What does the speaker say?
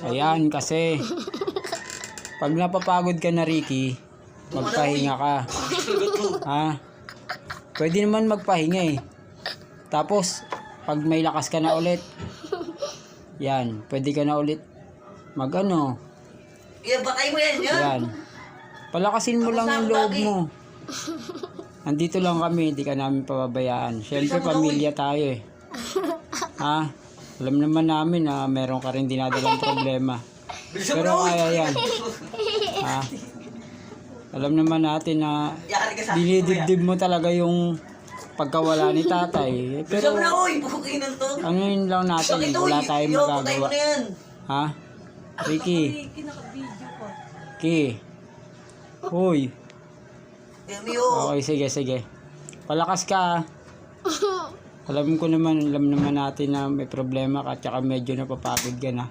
Ayan, kasi pag napapagod ka na, Ricky, magpahinga ka. Ha? Pwede naman magpahinga eh. Tapos, pag may lakas ka na ulit, yan, pwede ka na ulit mag-ano. Yan, bakay mo yan, yan. Yan. Palakasin mo lang yung loob mo. Andito lang kami, hindi ka namin pababayaan. Siyempre, pamilya tayo eh. Ha? Alam naman namin na meron ka rin dinadalang problema. Pero kaya yan. Ha? Alam naman natin na dinidibdib mo talaga yung pagkawala ni tatay. Pero, Pero, ano yun lang natin, wala tayong magagawa. Ha? Ricky. Ricky. Hoy. Okay, sige. Palakas ka. Alam naman natin na may problema ka, tsaka medyo napapagod ka na.